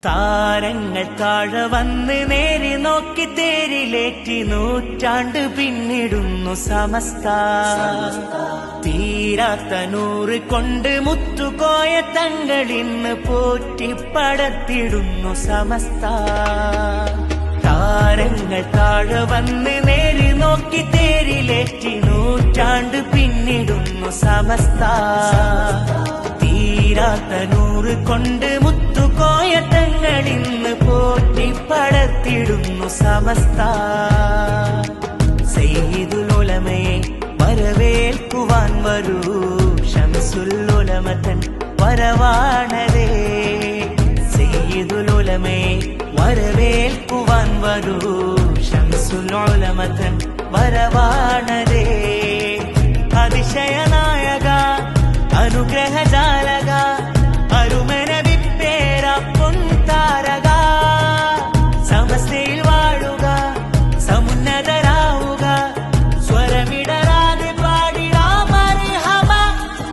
താരങ്ങൾ താഴെ വന്ന് നേരി നോക്കി തേരിലേറ്റി നൂറ്റാണ്ട് പിന്നിടുന്നു സമസ്ത. തീരാത്ത നൂറ് കൊണ്ട് മുത്തുകോയ തങ്ങളിന്ന് പോറ്റിപ്പടത്തിടുന്നു സമസ്ത. താരങ്ങൾ താഴെ വന്ന് നേരി നോക്കി തേരിലേറ്റി നൂറ്റാണ്ട് പിന്നിടുന്നു സമസ്ത. തീരാത്ത നൂറ് കൊണ്ട് മുത്തുകോയ തങ്ങളിന്ന് പോറ്റിപ്പടത്തിടുന്നു സമസ്ത. സയ്യിദുൽ ഉലമയെ വരവേൽക്കുവാൻ വരൂ, ശംസുൽ ഉലമതൻ വരവാണരേ. സയ്യിദുൽ ഉലമയെ വരവേൽക്കുവാൻ വരൂ, ശംസുൽ ഉലമതൻ വരവാണരേ. അതിശയനായക അനുഗ്രഹ